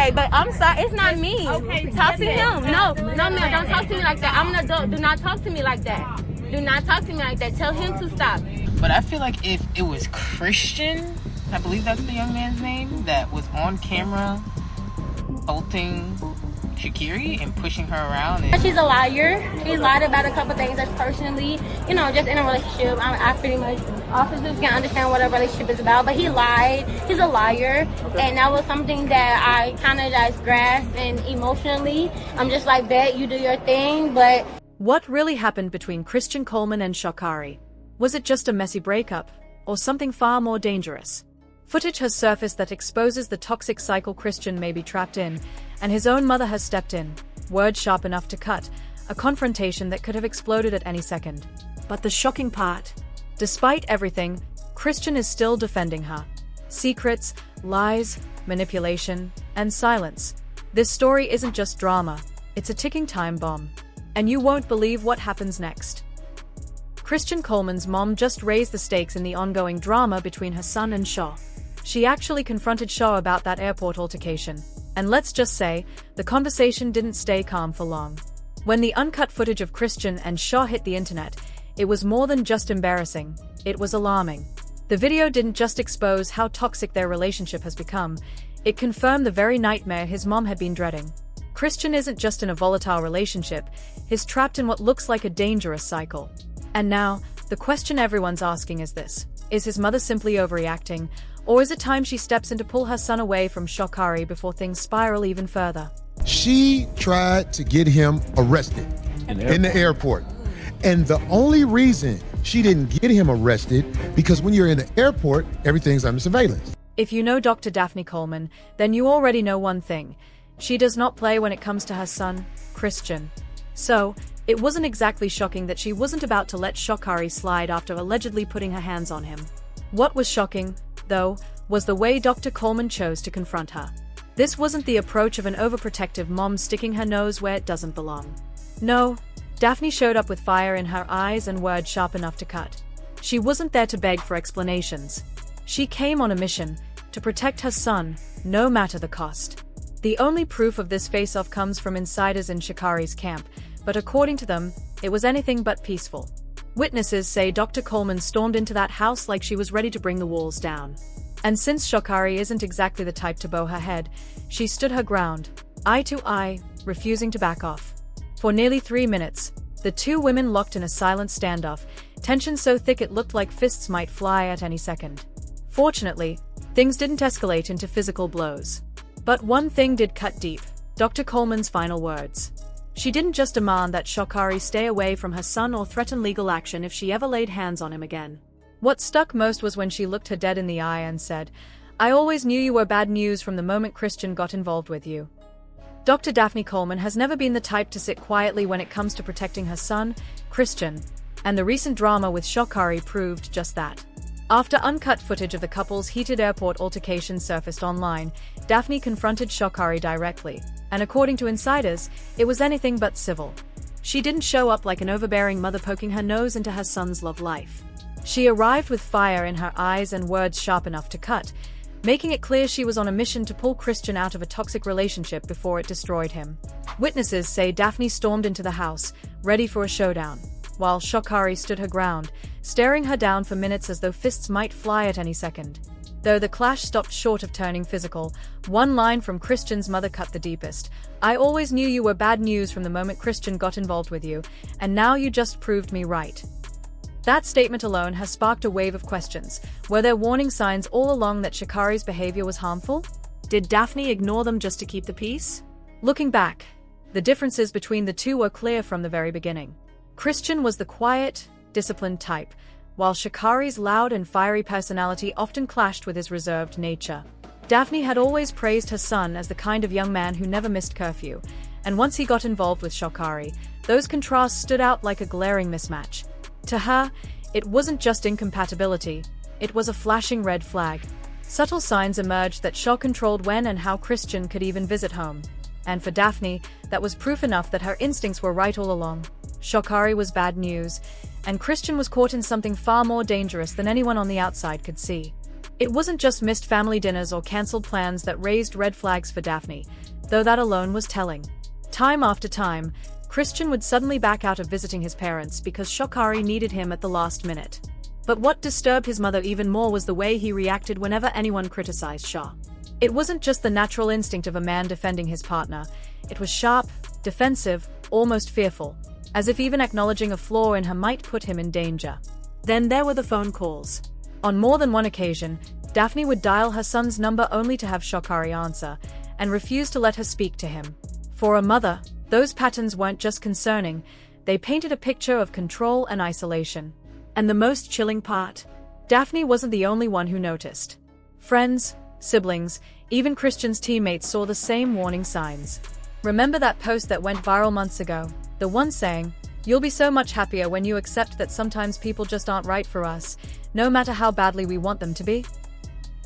Okay, but I'm sorry, it's not me. Okay, talk to him. No, ma'am, don't talk to me like that. I'm an adult. Do not talk to me like that. Do not talk to me like that. Tell him to stop. But I feel like if it was Christian, I believe that's the young man's name, that was on camera assaulting Sha'Carri and pushing her around. And she's a liar. He lied about a couple things that's personally, just in a relationship. I pretty much, officers can understand what a relationship is about, but he lied. He's a liar. Okay. And that was something that I kind of just grasped, and emotionally, I'm just like, bet you do your thing, but... What really happened between Christian Coleman and Sha'Carri? Was it just a messy breakup, or something far more dangerous? Footage has surfaced that exposes the toxic cycle Christian may be trapped in, and his own mother has stepped in, words sharp enough to cut, a confrontation that could have exploded at any second. But the shocking part, despite everything, Christian is still defending her. Secrets, lies, manipulation, and silence. This story isn't just drama, it's a ticking time bomb. And you won't believe what happens next. Christian Coleman's mom just raised the stakes in the ongoing drama between her son and Sha. She actually confronted Sha about that airport altercation. And let's just say, the conversation didn't stay calm for long. When the uncut footage of Christian and Sha hit the internet, it was more than just embarrassing, it was alarming. The video didn't just expose how toxic their relationship has become, it confirmed the very nightmare his mom had been dreading. Christian isn't just in a volatile relationship, he's trapped in what looks like a dangerous cycle. And now, the question everyone's asking is this: is his mother simply overreacting, or is it time she steps in to pull her son away from Sha'Carri before things spiral even further? She tried to get him arrested in the airport. And the only reason she didn't get him arrested, because when you're in the airport, everything's under surveillance. If you know Dr. Daphne Coleman, then you already know one thing. She does not play when it comes to her son, Christian. So, it wasn't exactly shocking that she wasn't about to let Sha'Carri slide after allegedly putting her hands on him. What was shocking, though, was the way Dr. Coleman chose to confront her. This wasn't the approach of an overprotective mom sticking her nose where it doesn't belong. No, Daphne showed up with fire in her eyes and words sharp enough to cut. She wasn't there to beg for explanations. She came on a mission to protect her son, no matter the cost. The only proof of this face-off comes from insiders in Sha'Carri's camp, but according to them, it was anything but peaceful. Witnesses say Dr. Coleman stormed into that house like she was ready to bring the walls down. And since Sha'Carri isn't exactly the type to bow her head, she stood her ground, eye to eye, refusing to back off. For nearly 3 minutes, the two women locked in a silent standoff, tension so thick it looked like fists might fly at any second. Fortunately, things didn't escalate into physical blows. But one thing did cut deep: Dr. Coleman's final words. She didn't just demand that Sha'Carri stay away from her son or threaten legal action if she ever laid hands on him again. What stuck most was when she looked her dead in the eye and said, "I always knew you were bad news from the moment Christian got involved with you." Dr. Daphne Coleman has never been the type to sit quietly when it comes to protecting her son, Christian, and the recent drama with Sha'Carri proved just that. After uncut footage of the couple's heated airport altercation surfaced online, Daphne confronted Sha'Carri directly, and according to insiders, it was anything but civil. She didn't show up like an overbearing mother poking her nose into her son's love life. She arrived with fire in her eyes and words sharp enough to cut, making it clear she was on a mission to pull Christian out of a toxic relationship before it destroyed him. Witnesses say Daphne stormed into the house, ready for a showdown, while Sha'Carri stood her ground, staring her down for minutes as though fists might fly at any second. Though the clash stopped short of turning physical, one line from Christian's mother cut the deepest: "I always knew you were bad news from the moment Christian got involved with you, and now you just proved me right." That statement alone has sparked a wave of questions. Were there warning signs all along that Sha'Carri's behavior was harmful? Did Daphne ignore them just to keep the peace? Looking back, the differences between the two were clear from the very beginning. Christian was the quiet, disciplined type, while Sha'Carri's loud and fiery personality often clashed with his reserved nature. Daphne had always praised her son as the kind of young man who never missed curfew, and once he got involved with Sha'Carri, those contrasts stood out like a glaring mismatch. To her, it wasn't just incompatibility, it was a flashing red flag. Subtle signs emerged that Sha controlled when and how Christian could even visit home. And for Daphne, that was proof enough that her instincts were right all along. Sha'Carri was bad news, and Christian was caught in something far more dangerous than anyone on the outside could see. It wasn't just missed family dinners or cancelled plans that raised red flags for Daphne, though that alone was telling. Time after time, Christian would suddenly back out of visiting his parents because Sha'Carri needed him at the last minute. But what disturbed his mother even more was the way he reacted whenever anyone criticized Sha. It wasn't just the natural instinct of a man defending his partner, it was sharp, defensive, almost fearful, as if even acknowledging a flaw in her might put him in danger. Then there were the phone calls. On more than one occasion, Daphne would dial her son's number only to have Sha'Carri answer, and refuse to let her speak to him. For a mother, those patterns weren't just concerning, they painted a picture of control and isolation. And the most chilling part? Daphne wasn't the only one who noticed. Friends, siblings, even Christian's teammates saw the same warning signs. Remember that post that went viral months ago? The one saying, "You'll be so much happier when you accept that sometimes people just aren't right for us, no matter how badly we want them to be?"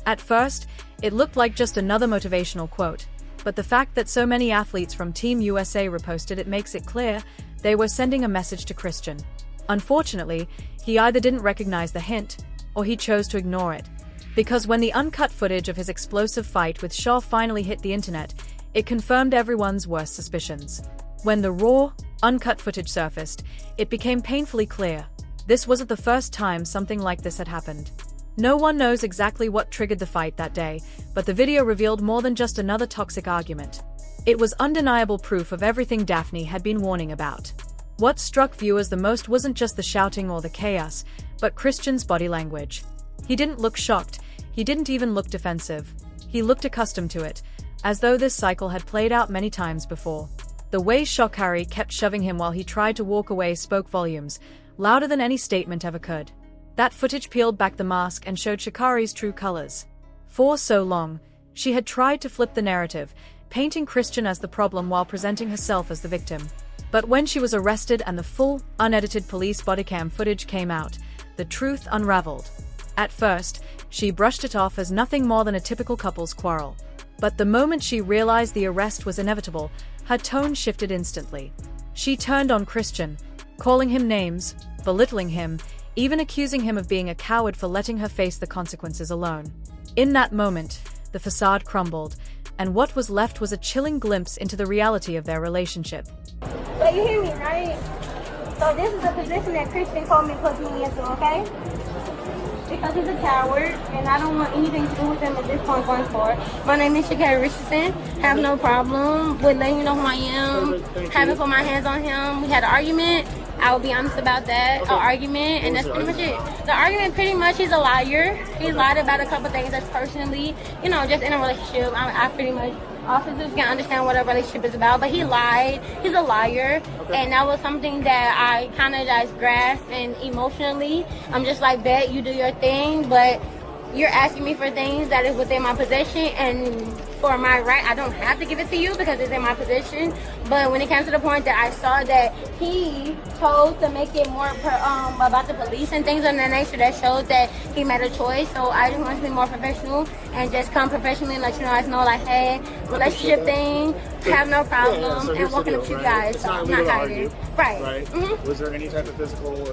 At first, it looked like just another motivational quote, but the fact that so many athletes from Team USA reposted it makes it clear they were sending a message to Christian. Unfortunately, he either didn't recognize the hint, or he chose to ignore it. Because when the uncut footage of his explosive fight with Shaw finally hit the internet, it confirmed everyone's worst suspicions. When the raw, uncut footage surfaced, it became painfully clear. This wasn't the first time something like this had happened. No one knows exactly what triggered the fight that day, but the video revealed more than just another toxic argument. It was undeniable proof of everything Daphne had been warning about. What struck viewers the most wasn't just the shouting or the chaos, but Christian's body language. He didn't look shocked, he didn't even look defensive. He looked accustomed to it, as though this cycle had played out many times before. The way Sha'Carri kept shoving him while he tried to walk away spoke volumes, louder than any statement ever could. That footage peeled back the mask and showed Sha'Carri's true colors. For so long, she had tried to flip the narrative, painting Christian as the problem while presenting herself as the victim. But when she was arrested and the full, unedited police bodycam footage came out, the truth unraveled. At first, she brushed it off as nothing more than a typical couple's quarrel. But the moment she realized the arrest was inevitable, her tone shifted instantly. She turned on Christian, calling him names, belittling him, even accusing him of being a coward for letting her face the consequences alone. In that moment, the facade crumbled, and what was left was a chilling glimpse into the reality of their relationship. But you hear me, right? So this is the position that Christian Coleman puts me into, okay? Because he's a coward, and I don't want anything to do with him at this point going forward. My name is Sha'Carri Richardson. Have no problem with letting you know who I am. Haven't put my hands on him. We had an argument. I will be honest about that. An argument, and that's pretty much it. The argument, pretty much, he's a liar. He lied about a couple things that's personally, just in a relationship. I pretty much officers can understand what a relationship is about, but he lied. He's a liar, and that was something that I kind of just grasped, and emotionally, I'm just like, bet you do your thing, but you're asking me for things that is within my possession, and for my right, I don't have to give it to you because it's in my possession. But when it came to the point that I saw that he chose to make it more about the police and things of that nature, that showed that he made a choice. So I just want to be more professional and just come professionally and let you know, like, hey, relationship thing, have no problem, and walking up to you guys. So I'm not hiding. Right. Mm-hmm. Was there any type of physical?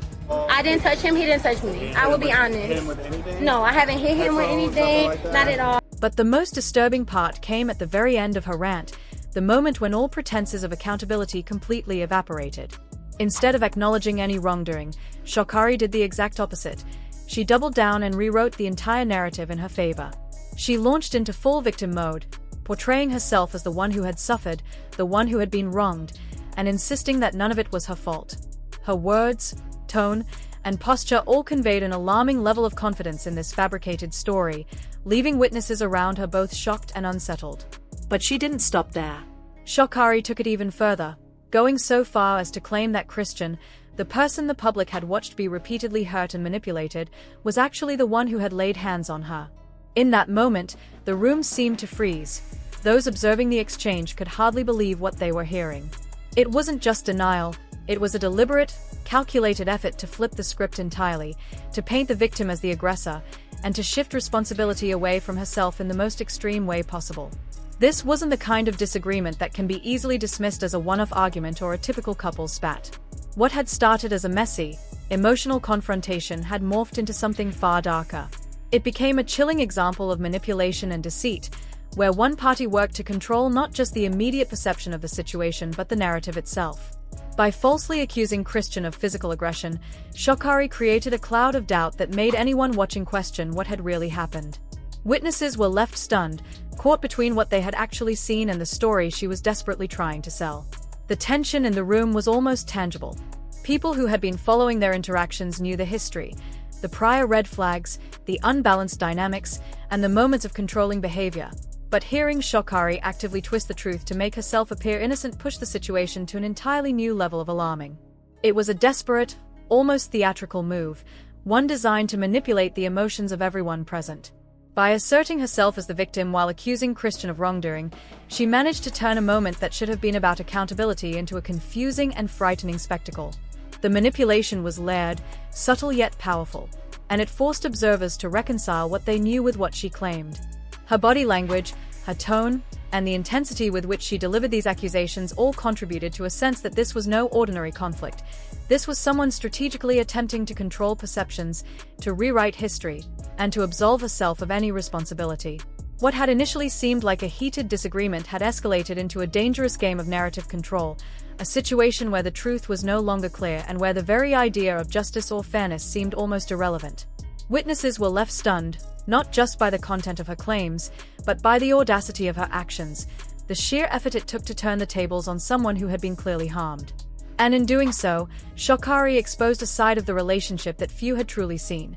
I didn't touch him. He didn't touch me. I will be honest. Hit him with anything? No, I haven't hit him with anything. Like not at all. But the most disturbing part came at the very end of her rant, the moment when all pretenses of accountability completely evaporated. Instead of acknowledging any wrongdoing, Sha'Carri did the exact opposite. She doubled down and rewrote the entire narrative in her favor. She launched into full victim mode, portraying herself as the one who had suffered, the one who had been wronged, and insisting that none of it was her fault. Her words, tone, and posture all conveyed an alarming level of confidence in this fabricated story, leaving witnesses around her both shocked and unsettled. But she didn't stop there. Sha'Carri took it even further, going so far as to claim that Christian, the person the public had watched be repeatedly hurt and manipulated, was actually the one who had laid hands on her. In that moment, the room seemed to freeze. Those observing the exchange could hardly believe what they were hearing. It wasn't just denial, it was a deliberate, calculated effort to flip the script entirely, to paint the victim as the aggressor, and to shift responsibility away from herself in the most extreme way possible. This wasn't the kind of disagreement that can be easily dismissed as a one-off argument or a typical couple spat. What had started as a messy, emotional confrontation had morphed into something far darker. It became a chilling example of manipulation and deceit, where one party worked to control not just the immediate perception of the situation but the narrative itself. By falsely accusing Christian of physical aggression, Sha'Carri created a cloud of doubt that made anyone watching question what had really happened. Witnesses were left stunned, caught between what they had actually seen and the story she was desperately trying to sell. The tension in the room was almost tangible. People who had been following their interactions knew the history, the prior red flags, the unbalanced dynamics, and the moments of controlling behavior. But hearing Sha'Carri actively twist the truth to make herself appear innocent pushed the situation to an entirely new level of alarming. It was a desperate, almost theatrical move, one designed to manipulate the emotions of everyone present. By asserting herself as the victim while accusing Christian of wrongdoing, she managed to turn a moment that should have been about accountability into a confusing and frightening spectacle. The manipulation was layered, subtle yet powerful, and it forced observers to reconcile what they knew with what she claimed. Her body language, her tone, and the intensity with which she delivered these accusations all contributed to a sense that this was no ordinary conflict. This was someone strategically attempting to control perceptions, to rewrite history, and to absolve herself of any responsibility. What had initially seemed like a heated disagreement had escalated into a dangerous game of narrative control, a situation where the truth was no longer clear and where the very idea of justice or fairness seemed almost irrelevant. Witnesses were left stunned, not just by the content of her claims, but by the audacity of her actions, the sheer effort it took to turn the tables on someone who had been clearly harmed. And in doing so, Sha'Carri exposed a side of the relationship that few had truly seen.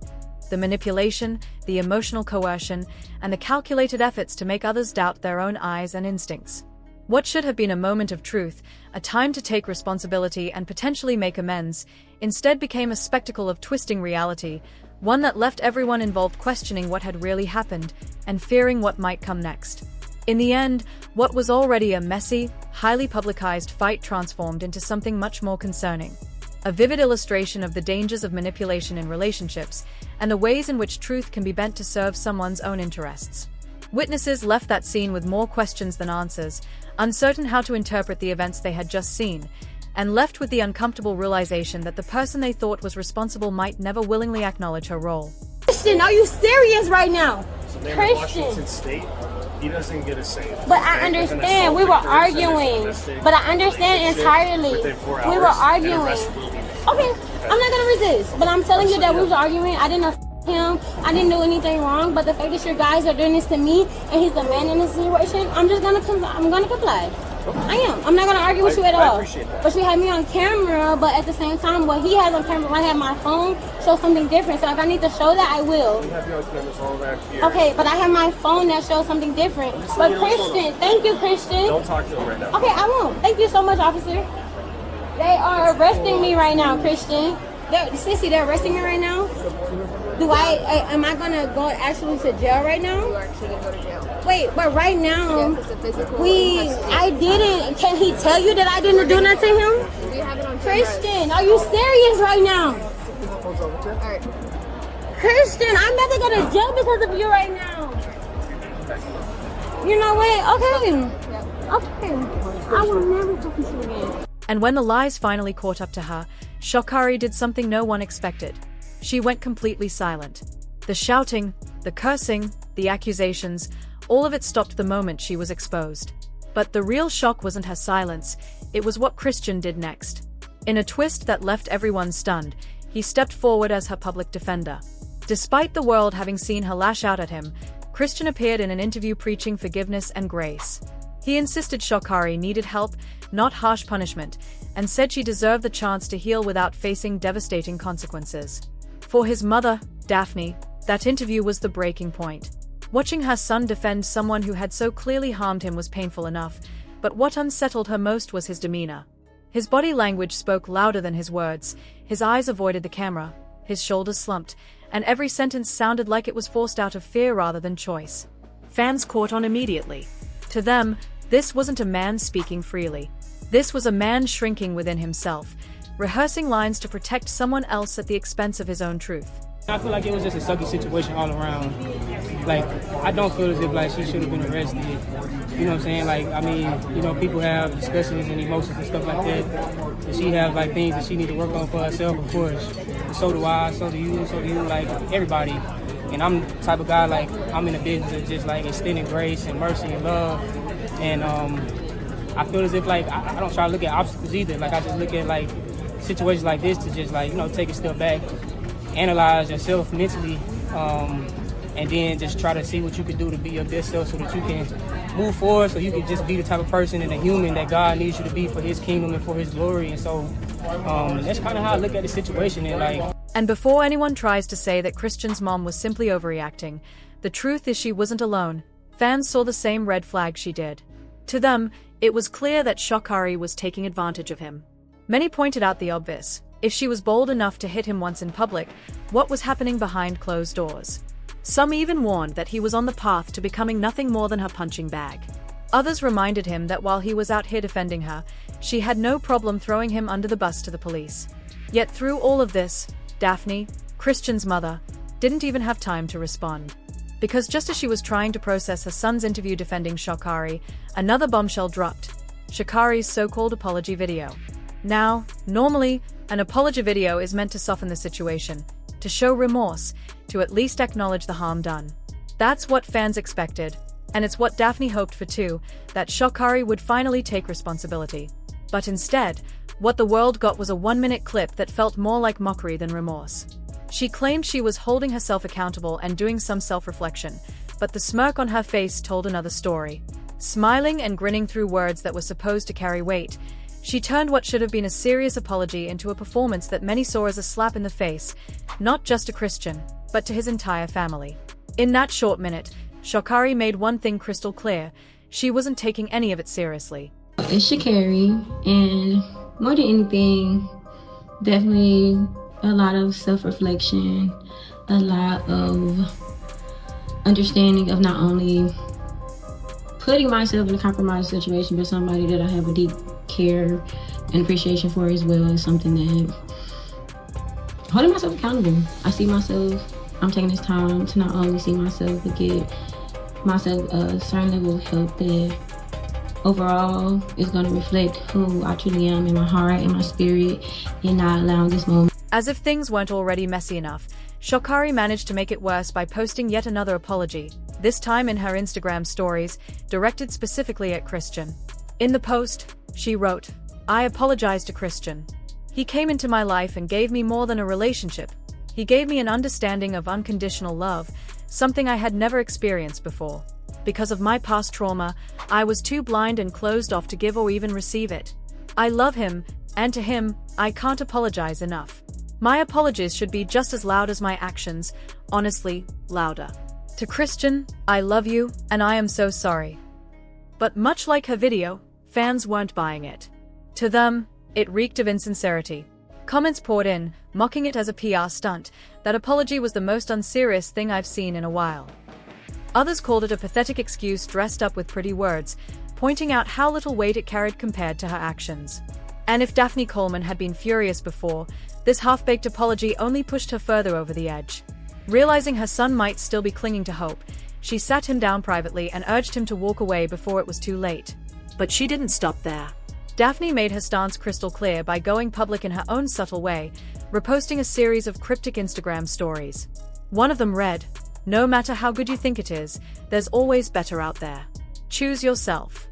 The manipulation, the emotional coercion, and the calculated efforts to make others doubt their own eyes and instincts. What should have been a moment of truth, a time to take responsibility and potentially make amends, instead became a spectacle of twisting reality, one that left everyone involved questioning what had really happened and fearing what might come next. In the end, what was already a messy, highly publicized fight transformed into something much more concerning. A vivid illustration of the dangers of manipulation in relationships and the ways in which truth can be bent to serve someone's own interests. Witnesses left that scene with more questions than answers, uncertain how to interpret the events they had just seen, and left with the uncomfortable realization that the person they thought was responsible might never willingly acknowledge her role. Christian, are you serious right now? Washington Christian. State, he doesn't get a say. But I understand. We were arguing. But I understand entirely. We were arguing. Okay, I'm not gonna resist. But I'm telling you that we was arguing. I didn't know him. I didn't do anything wrong. But the fact that you guys are doing this to me and he's the man in this situation, I'm gonna comply. I am. I'm not gonna argue with you at all. I appreciate that. But you had me on camera, but at the same time, what he has on camera, when I have my phone, shows something different. So if I need to show that, I will. We have you on camera all back here. Okay, but I have my phone that shows something different. But Christian, thank you, Christian. Don't talk to him right now. Okay, I won't. Thank you so much, officer. They are arresting me right now, Christian. Sissy, they're arresting me right now. Am I gonna go actually to jail right now? You are actually gonna go to jail. Wait, but right now, Yes, it's a physical I didn't. Can he tell you that I didn't do nothing to him? We have it on camera. Christian, are you serious right now? Alright. Christian, I'm about to go to jail because of you right now. You know what? Okay. I will never talk to you again. And when the lies finally caught up to her, Sha'Carri did something no one expected. She went completely silent. The shouting, the cursing, the accusations, all of it stopped the moment she was exposed. But the real shock wasn't her silence, it was what Christian did next. In a twist that left everyone stunned, he stepped forward as her public defender. Despite the world having seen her lash out at him, Christian appeared in an interview preaching forgiveness and grace. He insisted Sha'Carri needed help, not harsh punishment, and said she deserved the chance to heal without facing devastating consequences. For his mother, Daphne, that interview was the breaking point. Watching her son defend someone who had so clearly harmed him was painful enough, but what unsettled her most was his demeanor. His body language spoke louder than his words, his eyes avoided the camera, his shoulders slumped, and every sentence sounded like it was forced out of fear rather than choice. Fans caught on immediately. To them, this wasn't a man speaking freely. This was a man shrinking within himself, rehearsing lines to protect someone else at the expense of his own truth. I feel like it was just a sucky situation all around. Like, I don't feel as if, like, she should have been arrested. You know what I'm saying? Like, I mean, you know, people have discussions and emotions and stuff like that. And she have, like, things that she need to work on for herself, of course. And so do I, so do you, like, everybody. And I'm the type of guy, like, I'm in the business of just, like, extending grace and mercy and love. And I feel as if, like, I don't try to look at obstacles either. Like, I just look at, like, situations like this to just, like, you know, take a step back, analyze yourself mentally, and then just try to see what you can do to be your best self so that you can move forward, so you can just be the type of person and a human that God needs you to be for his kingdom and for his glory. And so that's kind of how I look at the situation. And, like, And before anyone tries to say that Christian's mom was simply overreacting, the truth is she wasn't alone. Fans saw the same red flag she did. To them, it was clear that Sha'Carri was taking advantage of him. Many pointed out the obvious. If she was bold enough to hit him once in public, what was happening behind closed doors? Some even warned that he was on the path to becoming nothing more than her punching bag. Others reminded him that while he was out here defending her, she had no problem throwing him under the bus to the police. Yet through all of this, Daphne, Christian's mother, didn't even have time to respond. Because just as she was trying to process her son's interview defending Sha'Carri, another bombshell dropped: Sha'Carri's so-called apology video. Now, normally, an apology video is meant to soften the situation, to show remorse, to at least acknowledge the harm done. That's what fans expected, and it's what Daphne hoped for too, that Sha'Carri would finally take responsibility. But instead, what the world got was a 1-minute clip that felt more like mockery than remorse. She claimed she was holding herself accountable and doing some self-reflection, but the smirk on her face told another story. Smiling and grinning through words that were supposed to carry weight, she turned what should have been a serious apology into a performance that many saw as a slap in the face, not just to Christian, but to his entire family. In that short minute, Sha'Carri made one thing crystal clear: she wasn't taking any of it seriously. It's Sha'Carri, and more than anything, definitely a lot of self-reflection, a lot of understanding of not only putting myself in a compromised situation, but somebody that I have a deep care and appreciation for as well, is something that holding myself accountable. I see myself, I'm taking this time to not only see myself, but get myself a certain level of help that overall is going to reflect who I truly am in my heart and my spirit, and not allowing this moment. As if things weren't already messy enough, Sha'Carri managed to make it worse by posting yet another apology, this time in her Instagram stories, directed specifically at Christian. In the post, she wrote, "I apologize to Christian. He came into my life and gave me more than a relationship. He gave me an understanding of unconditional love, something I had never experienced before. Because of my past trauma, I was too blind and closed off to give or even receive it. I love him, and to him, I can't apologize enough. My apologies should be just as loud as my actions, honestly, louder. To Christian, I love you, and I am so sorry." But much like her video, fans weren't buying it. To them, it reeked of insincerity. Comments poured in, mocking it as a PR stunt. That apology was the most unserious thing I've seen in a while. Others called it a pathetic excuse dressed up with pretty words, pointing out how little weight it carried compared to her actions. And if Daphne Coleman had been furious before, this half-baked apology only pushed her further over the edge. Realizing her son might still be clinging to hope, she sat him down privately and urged him to walk away before it was too late. But she didn't stop there. Daphne made her stance crystal clear by going public in her own subtle way, reposting a series of cryptic Instagram stories. One of them read, "No matter how good you think it is, there's always better out there. Choose yourself."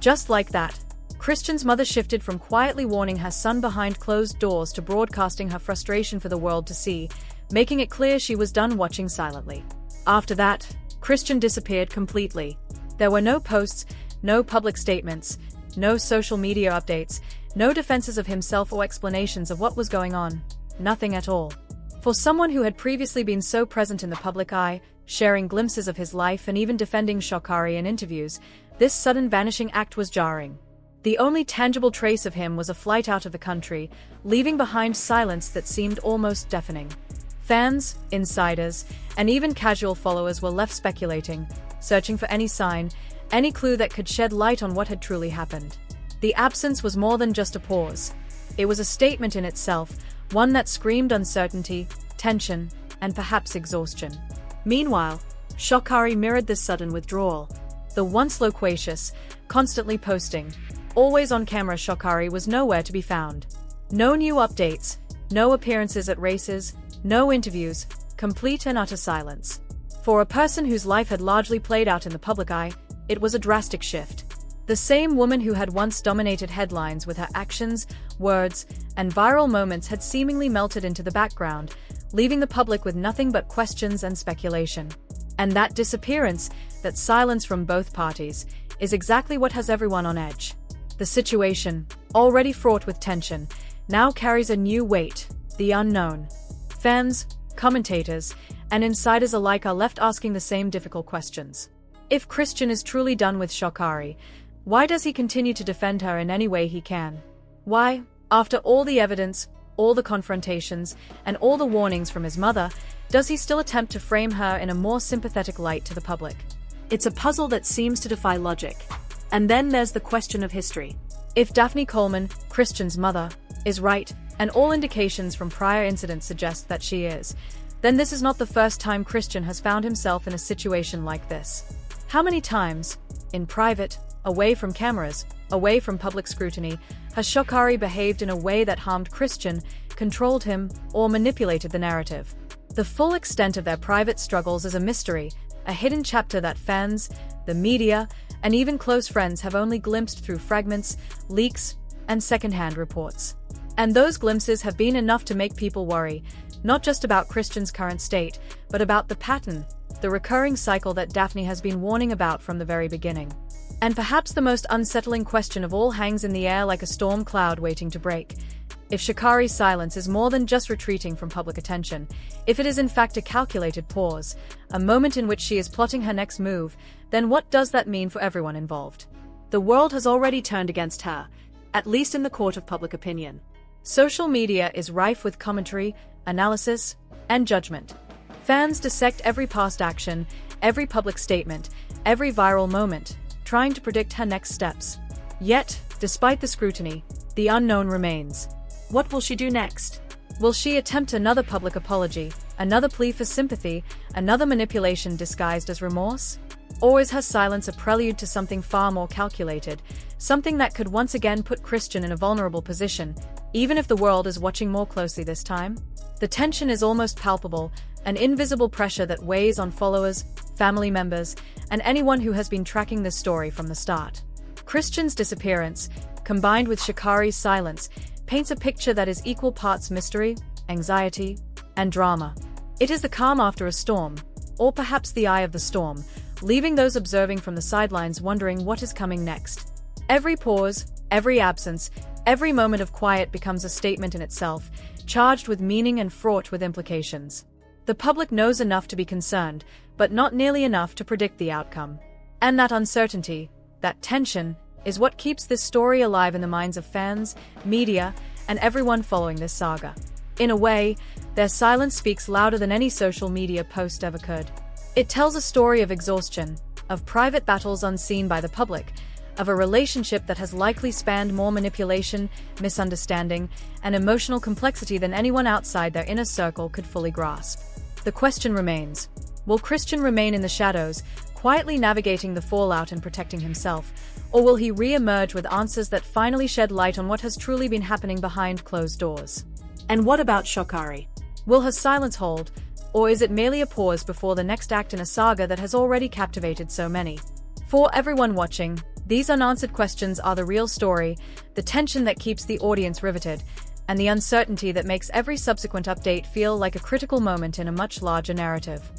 Just like that, Christian's mother shifted from quietly warning her son behind closed doors to broadcasting her frustration for the world to see, making it clear she was done watching silently. After that, Christian disappeared completely. There were no posts, no public statements, no social media updates, no defenses of himself or explanations of what was going on. Nothing at all. For someone who had previously been so present in the public eye, sharing glimpses of his life and even defending Sha'Carri in interviews, this sudden vanishing act was jarring. The only tangible trace of him was a flight out of the country, leaving behind silence that seemed almost deafening. Fans, insiders, and even casual followers were left speculating, searching for any sign, any clue that could shed light on what had truly happened. The absence was more than just a pause. It was a statement in itself, one that screamed uncertainty, tension, and perhaps exhaustion. Meanwhile, Sha'Carri mirrored this sudden withdrawal. The once loquacious, constantly posting, always on camera Sha'Carri was nowhere to be found. No new updates, no appearances at races, no interviews, complete and utter silence. For a person whose life had largely played out in the public eye, it was a drastic shift. The same woman who had once dominated headlines with her actions, words, and viral moments had seemingly melted into the background, leaving the public with nothing but questions and speculation. And that disappearance, that silence from both parties, is exactly what has everyone on edge. The situation, already fraught with tension, now carries a new weight: the unknown. Fans, commentators, and insiders alike are left asking the same difficult questions. If Christian is truly done with Sha'Carri, why does he continue to defend her in any way he can? Why, after all the evidence, all the confrontations, and all the warnings from his mother, does he still attempt to frame her in a more sympathetic light to the public? It's a puzzle that seems to defy logic. And then there's the question of history. If Daphne Coleman, Christian's mother, is right, and all indications from prior incidents suggest that she is, then this is not the first time Christian has found himself in a situation like this. How many times, in private, away from cameras, away from public scrutiny, has Sha'Carri behaved in a way that harmed Christian, controlled him, or manipulated the narrative? The full extent of their private struggles is a mystery, a hidden chapter that fans, the media, and even close friends have only glimpsed through fragments, leaks, and secondhand reports. And those glimpses have been enough to make people worry, not just about Christian's current state, but about the pattern, the recurring cycle that Daphne has been warning about from the very beginning. And perhaps the most unsettling question of all hangs in the air like a storm cloud waiting to break. If Sha'Carri's silence is more than just retreating from public attention, if it is in fact a calculated pause, a moment in which she is plotting her next move, then what does that mean for everyone involved? The world has already turned against her, at least in the court of public opinion. Social media is rife with commentary, analysis, and judgment. Fans dissect every past action, every public statement, every viral moment, trying to predict her next steps. Yet, despite the scrutiny, the unknown remains. What will she do next? Will she attempt another public apology, another plea for sympathy, another manipulation disguised as remorse? Or is her silence a prelude to something far more calculated, something that could once again put Christian in a vulnerable position, even if the world is watching more closely this time? The tension is almost palpable, an invisible pressure that weighs on followers, family members, and anyone who has been tracking this story from the start. Christian's disappearance, combined with Sha'Carri's silence, paints a picture that is equal parts mystery, anxiety, and drama. It is the calm after a storm, or perhaps the eye of the storm, leaving those observing from the sidelines wondering what is coming next. Every pause, every absence, every moment of quiet becomes a statement in itself, charged with meaning and fraught with implications. The public knows enough to be concerned, but not nearly enough to predict the outcome. And that uncertainty, that tension, is what keeps this story alive in the minds of fans, media, and everyone following this saga. In a way, their silence speaks louder than any social media post ever could. It tells a story of exhaustion, of private battles unseen by the public, of a relationship that has likely spanned more manipulation, misunderstanding, and emotional complexity than anyone outside their inner circle could fully grasp. The question remains: will Christian remain in the shadows, quietly navigating the fallout and protecting himself, or will he re-emerge with answers that finally shed light on what has truly been happening behind closed doors? And what about Sha'Carri? Will her silence hold, or is it merely a pause before the next act in a saga that has already captivated so many? For everyone watching, these unanswered questions are the real story, the tension that keeps the audience riveted, and the uncertainty that makes every subsequent update feel like a critical moment in a much larger narrative.